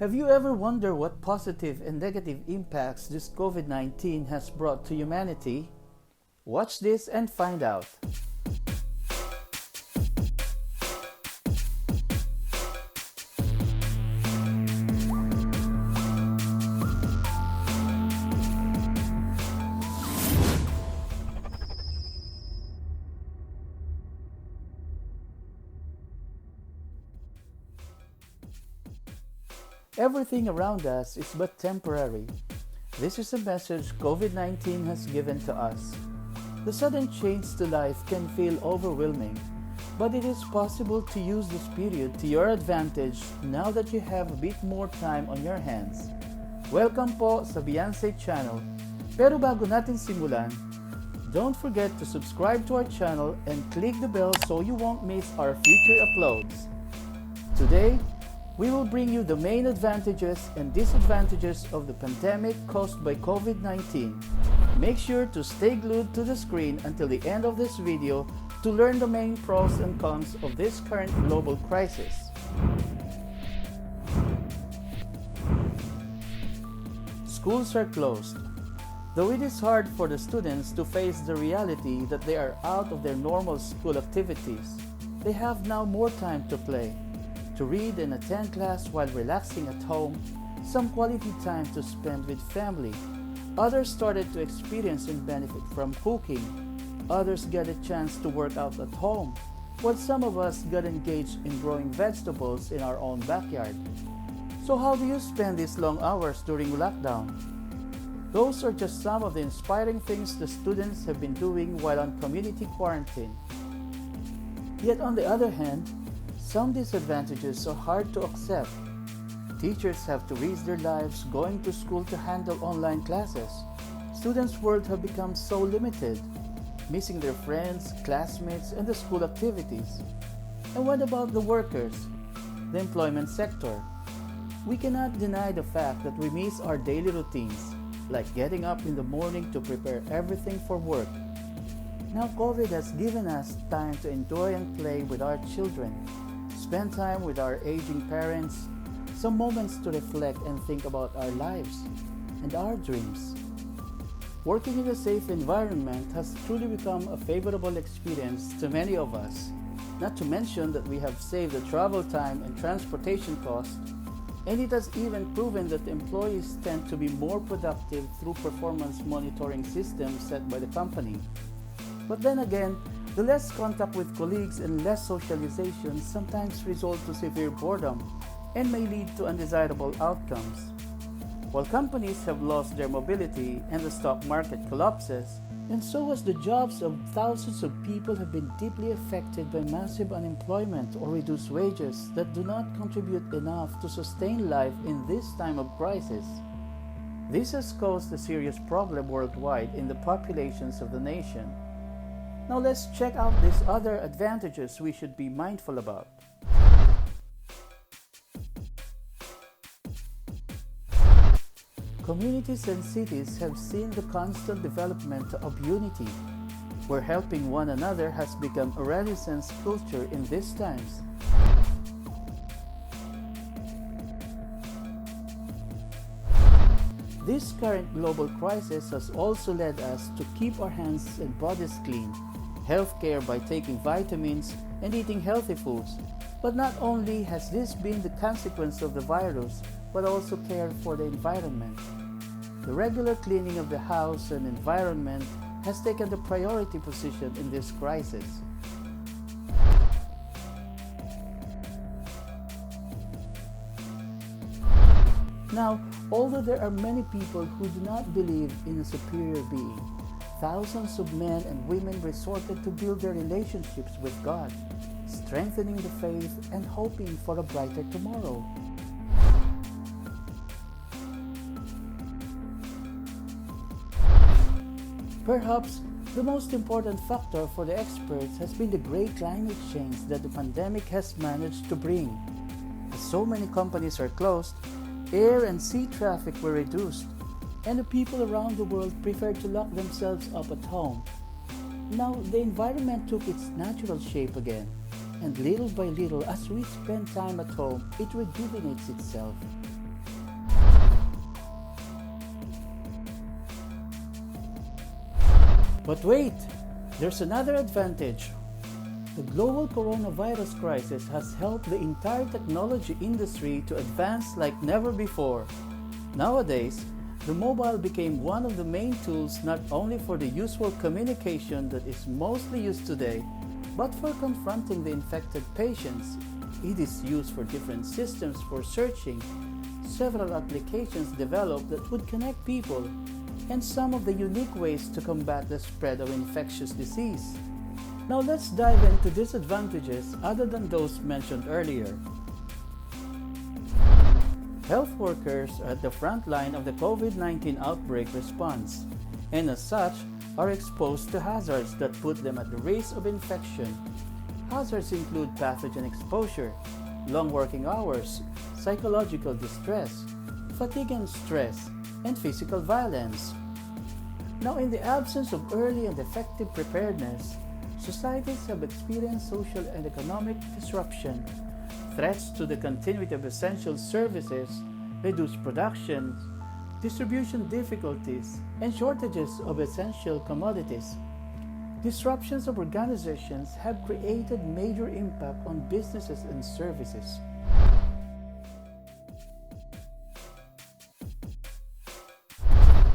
Have you ever wondered what positive and negative impacts this COVID-19 has brought to humanity? Watch this and find out. Everything around us is but temporary. This is a message COVID-19 has given to us. The sudden change to life can feel overwhelming, but it is possible to use this period to your advantage now that you have a bit more time on your hands. Welcome po sa Beyonce channel. Pero bago natin simulan, don't forget to subscribe to our channel and click the bell so you won't miss our future uploads. Today, we will bring you the main advantages and disadvantages of the pandemic caused by COVID-19. Make sure to stay glued to the screen until the end of this video to learn the main pros and cons of this current global crisis. Schools are closed. Though it is hard for the students to face the reality that they are out of their normal school activities, they have now more time to play, to read and attend class while relaxing at home, some quality time to spend with family. Others started to experience and benefit from cooking. Others got a chance to work out at home, while some of us got engaged in growing vegetables in our own backyard. So how do you spend these long hours during lockdown? Those are just some of the inspiring things the students have been doing while on community quarantine. Yet on the other hand, some disadvantages are hard to accept. Teachers have to risk their lives going to school to handle online classes. Students' world have become so limited, missing their friends, classmates, and the school activities. And what about the workers, the employment sector? We cannot deny the fact that we miss our daily routines, like getting up in the morning to prepare everything for work. Now COVID has given us time to enjoy and play with our children, spend time with our aging parents, some moments to reflect and think about our lives and our dreams. Working in a safe environment has truly become a favorable experience to many of us, not to mention that we have saved the travel time and transportation costs, and it has even proven that employees tend to be more productive through performance monitoring systems set by the company. But then again, the less contact with colleagues and less socialization sometimes result to severe boredom and may lead to undesirable outcomes. While companies have lost their mobility and the stock market collapses, and so has the jobs of thousands of people have been deeply affected by massive unemployment or reduced wages that do not contribute enough to sustain life in this time of crisis. This has caused a serious problem worldwide in the populations of the nation. Now let's check out these other advantages we should be mindful about. Communities and cities have seen the constant development of unity, where helping one another has become a Renaissance culture in these times. This current global crisis has also led us to keep our hands and bodies clean, healthcare by taking vitamins and eating healthy foods. But not only has this been the consequence of the virus, but also care for the environment. The regular cleaning of the house and environment has taken the priority position in this crisis. Now, although there are many people who do not believe in a superior being, thousands of men and women resorted to build their relationships with God, strengthening the faith and hoping for a brighter tomorrow. Perhaps the most important factor for the experts has been the great climate change that the pandemic has managed to bring. As so many companies are closed, air and sea traffic were reduced, and the people around the world preferred to lock themselves up at home. Now, the environment took its natural shape again, and little by little, as we spend time at home, it rejuvenates itself. But wait, there's another advantage. The global coronavirus crisis has helped the entire technology industry to advance like never before. Nowadays, the mobile became one of the main tools not only for the usual communication that is mostly used today, but for confronting the infected patients. It is used for different systems for searching, several applications developed that would connect people, and some of the unique ways to combat the spread of infectious disease. Now let's dive into disadvantages other than those mentioned earlier. Health workers are at the front line of the COVID-19 outbreak response, and as such are exposed to hazards that put them at the risk of infection. Hazards include pathogen exposure, long working hours, psychological distress, fatigue and stress, and physical violence. Now, in the absence of early and effective preparedness, societies have experienced social and economic disruption, threats to the continuity of essential services, reduced production, distribution difficulties, and shortages of essential commodities. Disruptions of organizations have created major impact on businesses and services.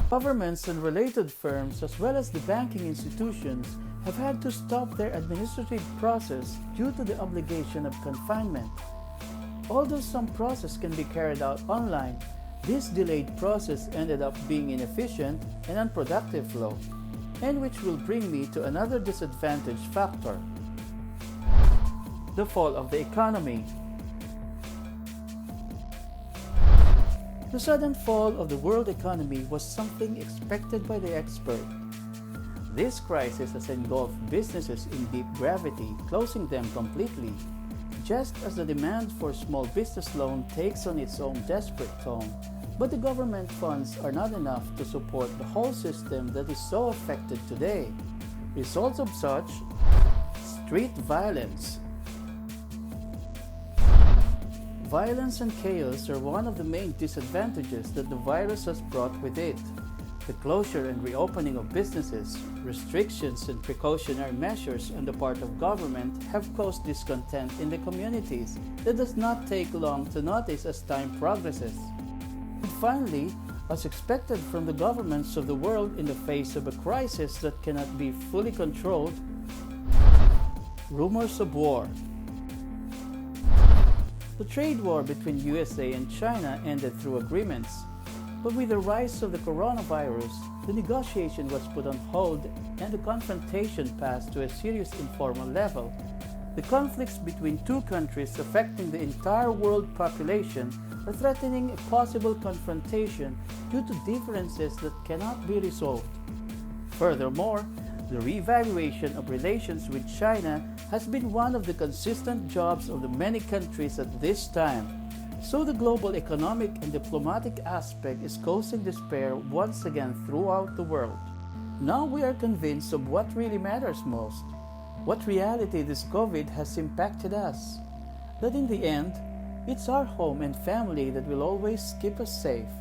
Governments and related firms, as well as the banking institutions, have had to stop their administrative process due to the obligation of confinement. Although some process can be carried out online, this delayed process ended up being inefficient and unproductive flow, and which will bring me to another disadvantage factor: the fall of the economy. The sudden fall of the world economy was something expected by the expert. This crisis has engulfed businesses in deep gravity, closing them completely, just as the demand for small business loan takes on its own desperate tone. But the government funds are not enough to support the whole system that is so affected today. Results of such: street violence. Violence and chaos are one of the main disadvantages that the virus has brought with it. The closure and reopening of businesses, restrictions and precautionary measures on the part of government have caused discontent in the communities that does not take long to notice as time progresses. And finally, as expected from the governments of the world in the face of a crisis that cannot be fully controlled, rumors of war. The trade war between USA and China ended through agreements, but with the rise of the coronavirus, the negotiation was put on hold and the confrontation passed to a serious informal level. The conflicts between two countries affecting the entire world population are threatening a possible confrontation due to differences that cannot be resolved. Furthermore, the reevaluation of relations with China has been one of the consistent jobs of the many countries at this time. So the global economic and diplomatic aspect is causing despair once again throughout the world. Now we are convinced of what really matters most, what reality this COVID has impacted us, that in the end, it's our home and family that will always keep us safe.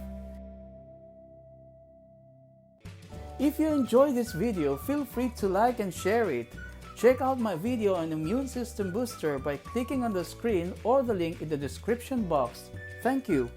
If you enjoyed this video, feel free to like and share it. Check out my video on immune system booster by clicking on the screen or the link in the description box. Thank you.